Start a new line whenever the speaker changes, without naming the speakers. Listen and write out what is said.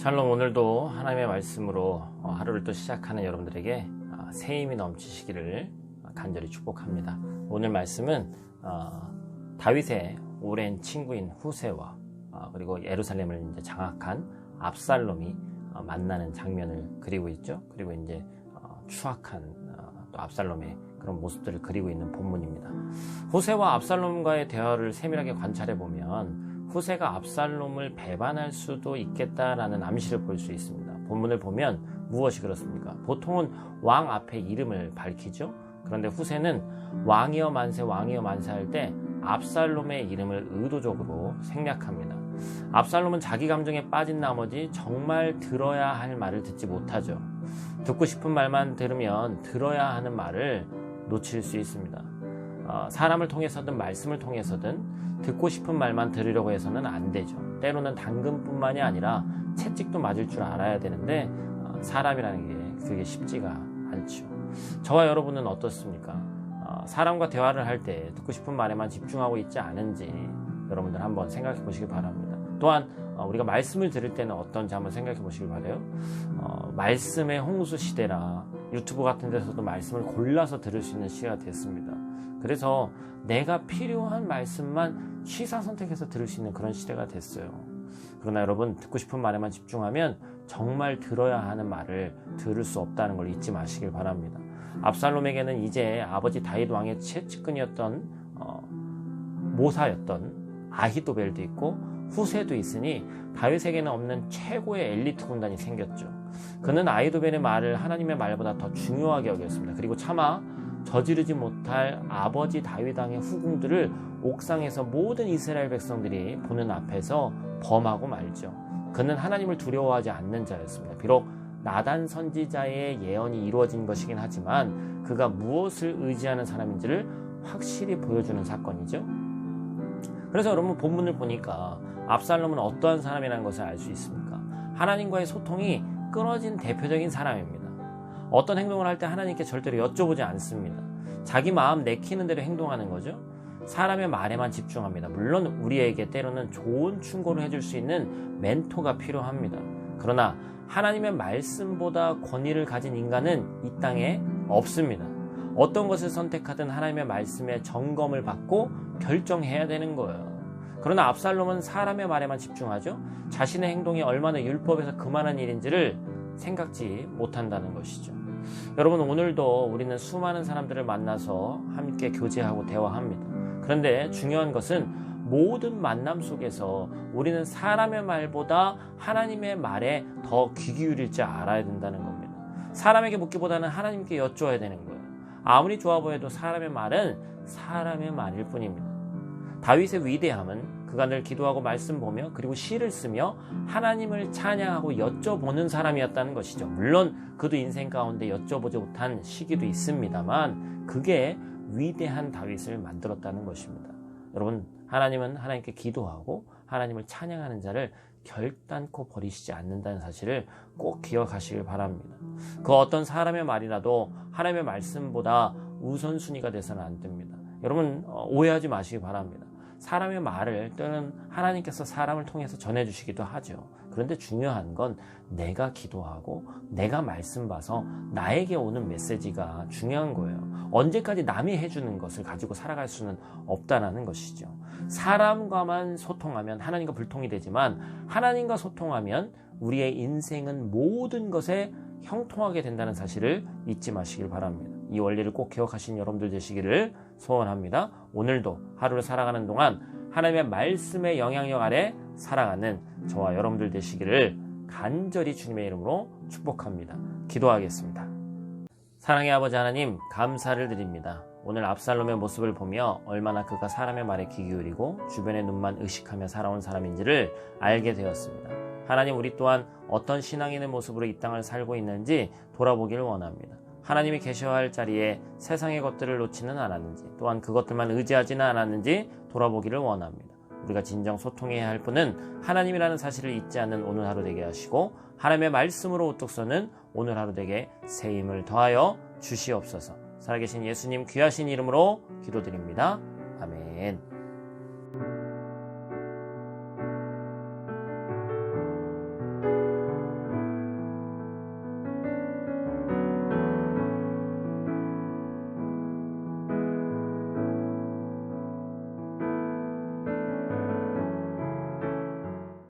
샬롬. 오늘도 하나님의 말씀으로 하루를 또 시작하는 여러분들에게 새 힘이 넘치시기를 간절히 축복합니다. 오늘 말씀은 다윗의 오랜 친구인 후세와 그리고 예루살렘을 이제 장악한 압살롬이 만나는 장면을 그리고 있죠. 그리고 이제 추악한 또 압살롬의 그런 모습들을 그리고 있는 본문입니다. 후세와 압살롬과의 대화를 세밀하게 관찰해 보면 후세가 압살롬을 배반할 수도 있겠다라는 암시를 볼 수 있습니다. 본문을 보면 무엇이 그렇습니까? 보통은 왕 앞에 이름을 밝히죠. 그런데 후세는 왕이여 만세 왕이여 만세 할 때 압살롬의 이름을 의도적으로 생략합니다. 압살롬은 자기 감정에 빠진 나머지 정말 들어야 할 말을 듣지 못하죠. 듣고 싶은 말만 들으면 들어야 하는 말을 놓칠 수 있습니다. 사람을 통해서든 말씀을 통해서든 듣고 싶은 말만 들으려고 해서는 안 되죠. 때로는 당근뿐만이 아니라 채찍도 맞을 줄 알아야 되는데 사람이라는 게 그게 쉽지가 않죠. 저와 여러분은 어떻습니까? 사람과 대화를 할 때 듣고 싶은 말에만 집중하고 있지 않은지 여러분들 한번 생각해 보시기 바랍니다. 또한 우리가 말씀을 들을 때는 어떤지 한번 생각해 보시기 바라요. 말씀의 홍수 시대라 유튜브 같은 데서도 말씀을 골라서 들을 수 있는 시대가 됐습니다. 그래서 내가 필요한 말씀만 취사선택해서 들을 수 있는 그런 시대가 됐어요. 그러나 여러분, 듣고 싶은 말에만 집중하면 정말 들어야 하는 말을 들을 수 없다는 걸 잊지 마시길 바랍니다. 압살롬에게는 이제 아버지 다윗 왕의 최측근이었던 모사였던 아히도벨도 있고 후세도 있으니 다윗에게는 없는 최고의 엘리트 군단이 생겼죠. 그는 아히도벨의 말을 하나님의 말보다 더 중요하게 여겼습니다. 그리고 차마 저지르지 못할 아버지 다윗 왕의 후궁들을 옥상에서 모든 이스라엘 백성들이 보는 앞에서 범하고 말죠. 그는 하나님을 두려워하지 않는 자였습니다. 비록 나단 선지자의 예언이 이루어진 것이긴 하지만 그가 무엇을 의지하는 사람인지를 확실히 보여주는 사건이죠. 그래서 여러분, 본문을 보니까 압살롬은 어떠한 사람이라는 것을 알 수 있습니까? 하나님과의 소통이 끊어진 대표적인 사람입니다. 어떤 행동을 할 때 하나님께 절대로 여쭤보지 않습니다. 자기 마음 내키는 대로 행동하는 거죠. 사람의 말에만 집중합니다. 물론 우리에게 때로는 좋은 충고를 해줄 수 있는 멘토가 필요합니다. 그러나 하나님의 말씀보다 권위를 가진 인간은 이 땅에 없습니다. 어떤 것을 선택하든 하나님의 말씀에 점검을 받고 결정해야 되는 거예요. 그러나 압살롬은 사람의 말에만 집중하죠. 자신의 행동이 얼마나 율법에서 그만한 일인지를 생각지 못한다는 것이죠. 여러분, 오늘도 우리는 수많은 사람들을 만나서 함께 교제하고 대화합니다. 그런데 중요한 것은 모든 만남 속에서 우리는 사람의 말보다 하나님의 말에 더 귀 기울일 줄 알아야 된다는 겁니다. 사람에게 묻기보다는 하나님께 여쭈어야 되는 거예요. 아무리 좋아 보여도 사람의 말은 사람의 말일 뿐입니다. 다윗의 위대함은 그가 늘 기도하고 말씀 보며 그리고 시를 쓰며 하나님을 찬양하고 여쭤보는 사람이었다는 것이죠. 물론 그도 인생 가운데 여쭤보지 못한 시기도 있습니다만 그게 위대한 다윗을 만들었다는 것입니다. 여러분, 하나님은 하나님께 기도하고 하나님을 찬양하는 자를 결단코 버리시지 않는다는 사실을 꼭 기억하시길 바랍니다. 그 어떤 사람의 말이라도 하나님의 말씀보다 우선순위가 돼서는 안 됩니다. 여러분, 오해하지 마시기 바랍니다. 사람의 말을 때는 하나님께서 사람을 통해서 전해주시기도 하죠. 그런데 중요한 건 내가 기도하고 내가 말씀 봐서 나에게 오는 메시지가 중요한 거예요. 언제까지 남이 해주는 것을 가지고 살아갈 수는 없다는 것이죠. 사람과만 소통하면 하나님과 불통이 되지만 하나님과 소통하면 우리의 인생은 모든 것에 형통하게 된다는 사실을 잊지 마시길 바랍니다. 이 원리를 꼭 기억하신 여러분들 되시기를 소원합니다. 오늘도 하루를 살아가는 동안 하나님의 말씀의 영향력 아래 살아가는 저와 여러분들 되시기를 간절히 주님의 이름으로 축복합니다. 기도하겠습니다. 사랑의 아버지 하나님, 감사를 드립니다. 오늘 압살롬의 모습을 보며 얼마나 그가 사람의 말에 귀 기울이고 주변의 눈만 의식하며 살아온 사람인지를 알게 되었습니다. 하나님, 우리 또한 어떤 신앙인의 모습으로 이 땅을 살고 있는지 돌아보기를 원합니다. 하나님이 계셔야 할 자리에 세상의 것들을 놓지는 않았는지, 또한 그것들만 의지하지는 않았는지 돌아보기를 원합니다. 우리가 진정 소통해야 할 분은 하나님이라는 사실을 잊지 않는 오늘 하루 되게 하시고 하나님의 말씀으로 우뚝 서는 오늘 하루 되게 새 힘을 더하여 주시옵소서. 살아계신 예수님 귀하신 이름으로 기도드립니다. 아멘.